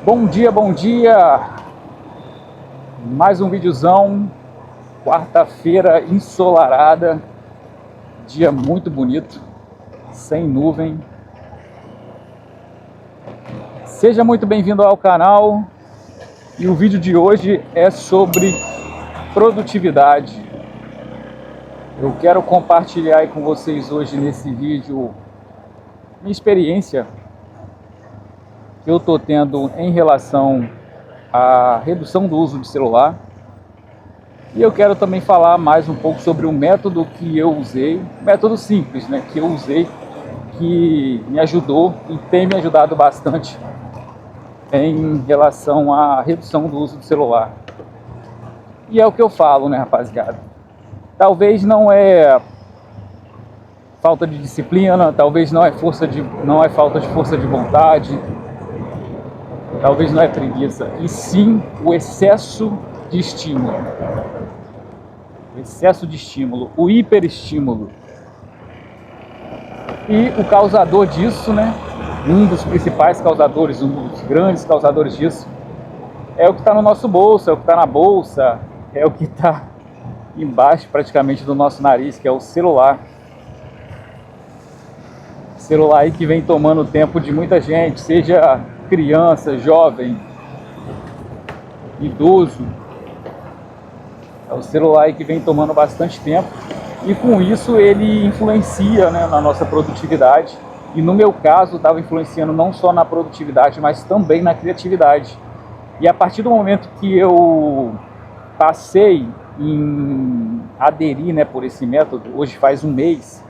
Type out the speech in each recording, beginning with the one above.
Bom dia, bom dia! Mais um videozão, quarta-feira ensolarada, dia muito bonito, sem nuvem. Seja muito bem-vindo ao canal e o vídeo de hoje é sobre produtividade. Eu quero compartilhar aí com vocês hoje nesse vídeo minha experiência que eu estou tendo em relação à redução do uso de celular. E eu quero também falar mais um pouco sobre o método que eu usei, método simples, né, que eu usei, que me ajudou e tem me ajudado bastante em relação à redução do uso do celular. E é o que eu falo, né, rapaziada? Talvez não é falta de disciplina, talvez não é falta de força de vontade, talvez não é preguiça, e sim o excesso de estímulo. O excesso de estímulo, o hiperestímulo. E o causador disso, né, um dos principais causadores, um dos grandes causadores disso, é o que está no nosso bolso, é o que está na bolsa, é o que está embaixo praticamente do nosso nariz, que é o celular. Celular aí que vem tomando o tempo de muita gente, seja criança, jovem, idoso. É o celular aí que vem tomando bastante tempo e com isso ele influencia, né, na nossa produtividade. E no meu caso estava influenciando não só na produtividade, mas também na criatividade. E a partir do momento que eu passei em aderir, né, por esse método, hoje faz um mês,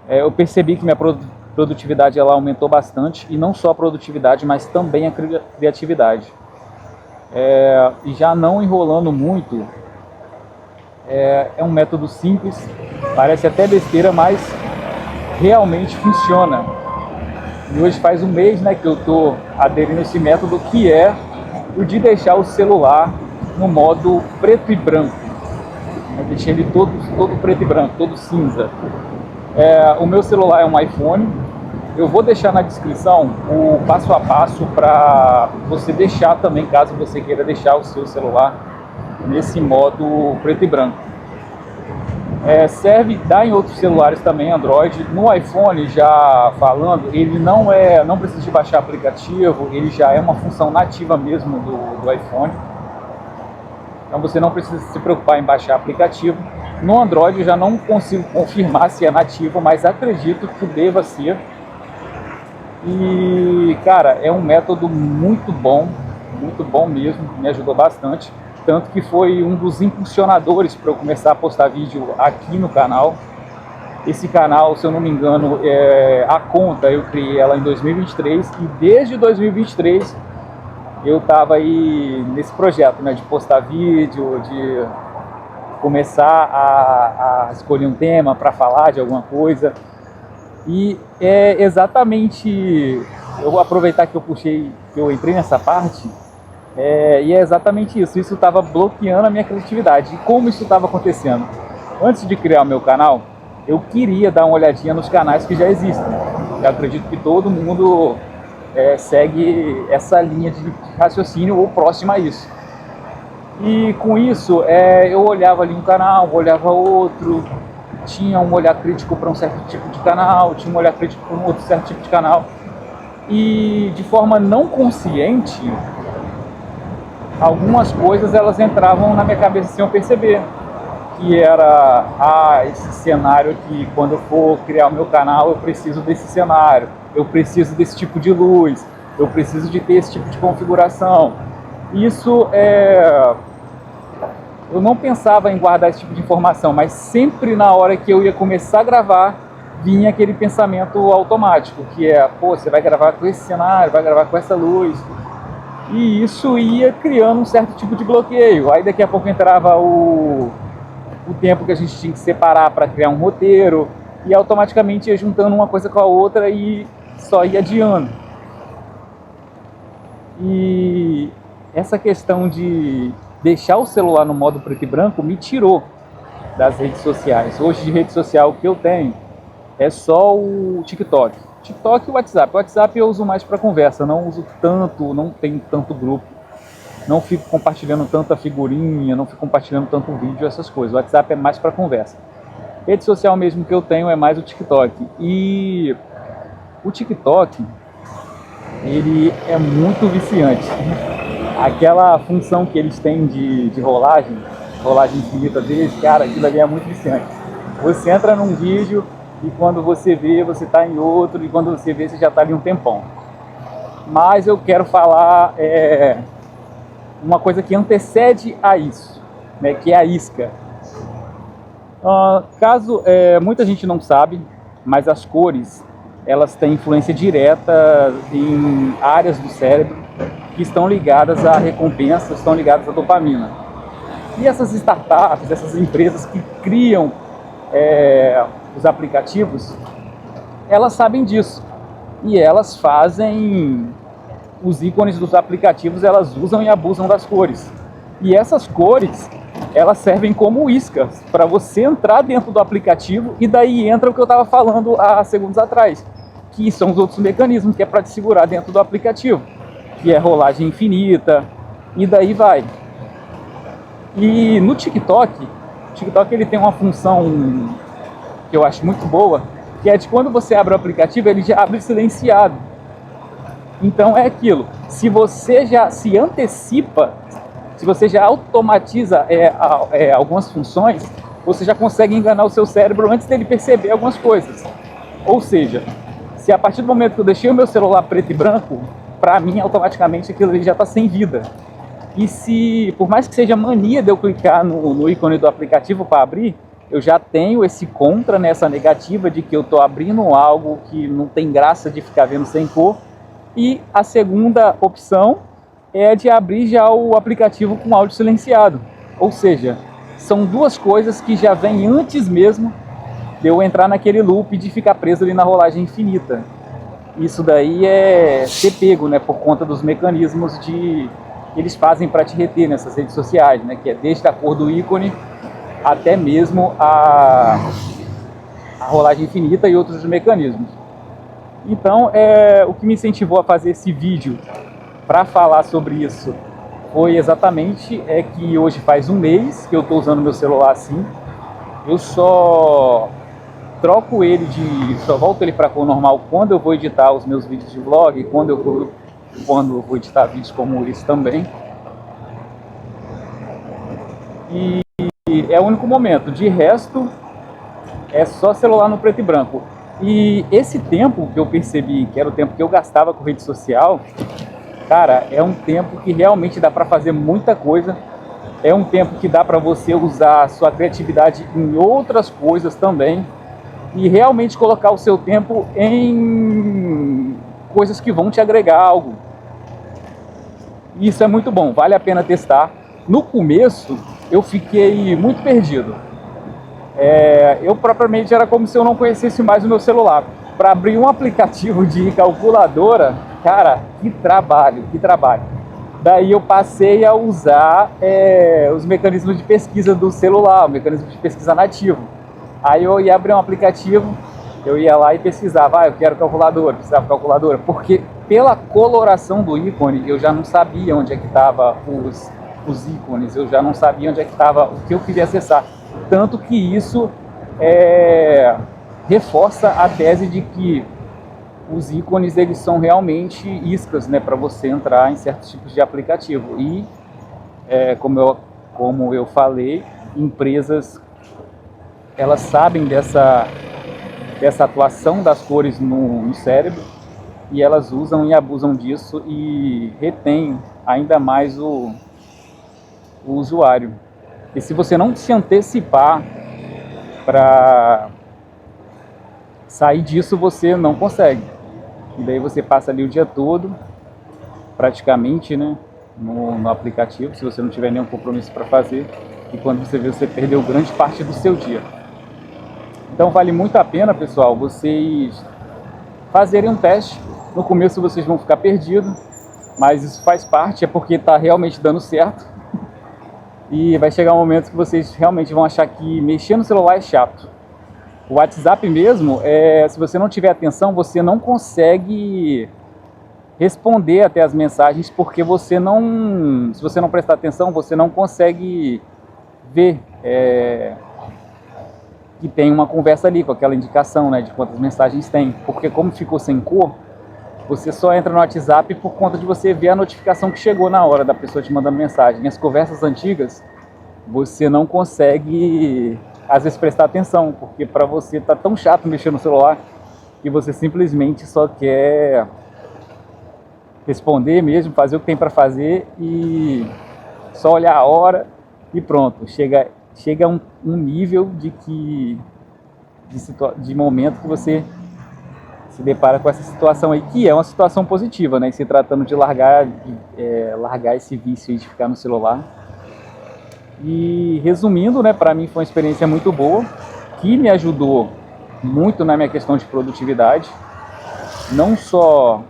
eu percebi que minha produtividade ela aumentou bastante, e não só a produtividade, mas também a criatividade. E já não enrolando muito, é um método simples, parece até besteira, mas realmente funciona. E hoje faz um mês, né, que eu estou aderindo a esse método, que é o de deixar o celular no modo preto e branco. Eu deixei ele todo preto e branco, todo cinza. O meu celular é um iPhone. Eu vou deixar na descrição o passo a passo para você deixar também, caso você queira deixar o seu celular nesse modo preto e branco. Dá em outros celulares também, Android. No iPhone, já falando, ele não precisa de baixar aplicativo, ele já é uma função nativa mesmo do iPhone. Então você não precisa se preocupar em baixar aplicativo. No Android eu já não consigo confirmar se é nativo, mas acredito que deva ser. E, cara, é um método muito bom mesmo, me ajudou bastante. Tanto que foi um dos impulsionadores para eu começar a postar vídeo aqui no canal. Esse canal, se eu não me engano, a conta eu criei ela em 2023 e desde 2023 eu estava aí nesse projeto, né, de postar vídeo, de começar a escolher um tema para falar de alguma coisa. E é exatamente, eu vou aproveitar que eu entrei nessa parte, e é exatamente isso estava bloqueando a minha criatividade. E como isso estava acontecendo? Antes de criar o meu canal, eu queria dar uma olhadinha nos canais que já existem. Eu acredito que todo mundo segue essa linha de raciocínio ou próxima a isso. E com isso, eu olhava ali um canal, olhava outro, tinha um olhar crítico para um certo tipo de canal, tinha um olhar crítico para um outro certo tipo de canal. E de forma não consciente, algumas coisas elas entravam na minha cabeça sem eu perceber. Que era, esse cenário aqui, quando eu for criar o meu canal, eu preciso desse cenário, eu preciso desse tipo de luz, eu preciso de ter esse tipo de configuração. Isso eu não pensava em guardar esse tipo de informação, mas sempre na hora que eu ia começar a gravar, vinha aquele pensamento automático, que você vai gravar com esse cenário, vai gravar com essa luz. E isso ia criando um certo tipo de bloqueio. Aí daqui a pouco entrava o tempo que a gente tinha que separar para criar um roteiro, e automaticamente ia juntando uma coisa com a outra e só ia adiando. E essa questão de deixar o celular no modo preto e branco me tirou das redes sociais. Hoje de rede social o que eu tenho é só o TikTok. TikTok e WhatsApp. O WhatsApp eu uso mais para conversa, não uso tanto, não tenho tanto grupo, não fico compartilhando tanta figurinha, não fico compartilhando tanto vídeo, essas coisas. O WhatsApp é mais para conversa. Rede social mesmo que eu tenho é mais o TikTok. E o TikTok, ele é muito viciante. Aquela função que eles têm de rolagem infinita deles, cara, aquilo ali é muito viciante. Você entra num vídeo e quando você vê, você está em outro, e quando você vê, você já está ali um tempão. Mas eu quero falar uma coisa que antecede a isso, né, que é a isca. Muita gente não sabe, mas as cores, elas têm influência direta em áreas do cérebro que estão ligadas à recompensa, estão ligadas à dopamina. E essas startups, essas empresas que criam os aplicativos, elas sabem disso. E elas fazem os ícones dos aplicativos, elas usam e abusam das cores. E essas cores, elas servem como iscas para você entrar dentro do aplicativo, e daí entra o que eu estava falando há segundos atrás, que são os outros mecanismos, que é para te segurar dentro do aplicativo, que é rolagem infinita, e daí vai. E no TikTok, ele tem uma função que eu acho muito boa, que é de quando você abre o aplicativo, ele já abre silenciado. Então é aquilo, se você já se antecipa, se você já automatiza algumas funções, você já consegue enganar o seu cérebro antes dele perceber algumas coisas. Ou seja, se a partir do momento que eu deixei o meu celular preto e branco, para mim automaticamente aquilo ali já está sem vida. E se, por mais que seja mania de eu clicar no ícone do aplicativo para abrir, eu já tenho esse contra, nessa negativa de que eu estou abrindo algo que não tem graça de ficar vendo sem cor. E a segunda opção é de abrir já o aplicativo com áudio silenciado. Ou seja, são duas coisas que já vêm antes mesmo de eu entrar naquele loop de ficar preso ali na rolagem infinita. Isso daí é ser pego, né, por conta dos mecanismos que eles fazem para te reter nessas redes sociais, né, que é desde a cor do ícone até mesmo a rolagem infinita e outros mecanismos. Então, o que me incentivou a fazer esse vídeo para falar sobre isso foi exatamente que hoje faz um mês que eu estou usando meu celular assim. Eu só troco ele só volto ele para cor normal quando eu vou editar os meus vídeos de vlog, quando eu vou editar vídeos como esse também. E é o único momento. De resto, é só celular no preto e branco. E esse tempo que eu percebi que era o tempo que eu gastava com rede social, cara, é um tempo que realmente dá para fazer muita coisa. É um tempo que dá para você usar a sua criatividade em outras coisas também. E realmente colocar o seu tempo em coisas que vão te agregar algo. Isso é muito bom, vale a pena testar. No começo, eu fiquei muito perdido. Eu propriamente era como se eu não conhecesse mais o meu celular. Para abrir um aplicativo de calculadora, cara, que trabalho. Daí eu passei a usar os mecanismos de pesquisa do celular, o mecanismo de pesquisa nativo. Aí eu ia abrir um aplicativo, eu ia lá e pesquisava, eu quero calculadora, precisava de calculadora, porque pela coloração do ícone eu já não sabia onde é que estavam os ícones, eu já não sabia onde é que estava o que eu queria acessar. Tanto que isso reforça a tese de que os ícones eles são realmente iscas, né, para você entrar em certos tipos de aplicativo. E, como eu falei, empresas elas sabem dessa atuação das cores no cérebro, e elas usam e abusam disso e retêm ainda mais o usuário. E se você não se antecipar para sair disso, você não consegue. E daí você passa ali o dia todo, praticamente, né, no aplicativo, se você não tiver nenhum compromisso para fazer, e quando você vê, você perdeu grande parte do seu dia. Então vale muito a pena, pessoal, vocês fazerem um teste. No começo vocês vão ficar perdidos, mas isso faz parte, é porque está realmente dando certo. E vai chegar um momento que vocês realmente vão achar que mexer no celular é chato. O WhatsApp mesmo, se você não tiver atenção, você não consegue responder até as mensagens, porque se você não prestar atenção, você não consegue ver que tem uma conversa ali, com aquela indicação, né, de quantas mensagens tem. Porque como ficou sem cor, você só entra no WhatsApp por conta de você ver a notificação que chegou na hora da pessoa te mandando mensagem. As conversas antigas, você não consegue, às vezes, prestar atenção, porque para você tá tão chato mexer no celular que você simplesmente só quer responder mesmo, fazer o que tem para fazer e só olhar a hora e pronto. Chega a um nível de momento que você se depara com essa situação aí, que é uma situação positiva, né? Se tratando de largar esse vício aí de ficar no celular. E resumindo, né, para mim foi uma experiência muito boa, que me ajudou muito na minha questão de produtividade. Não só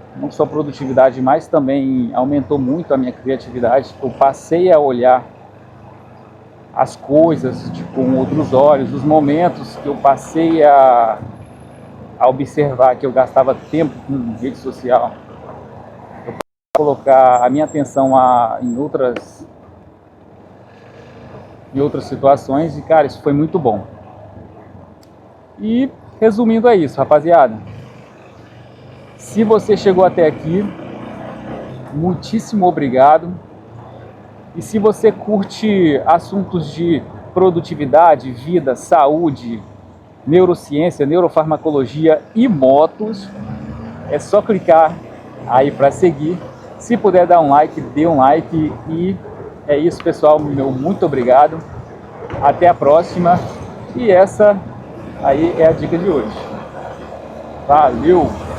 produtividade, mas também aumentou muito a minha criatividade. Eu passei a olhar as coisas com outros olhos, os momentos que eu passei a observar que eu gastava tempo com rede social, eu colocar a minha atenção em outras situações e, cara, isso foi muito bom. E resumindo é isso, rapaziada. Se você chegou até aqui, muitíssimo obrigado. E se você curte assuntos de produtividade, vida, saúde, neurociência, neurofarmacologia e motos, é só clicar aí para seguir. Se puder dar um like, dê um like. E é isso, pessoal. Meu muito obrigado. Até a próxima. E essa aí é a dica de hoje. Valeu!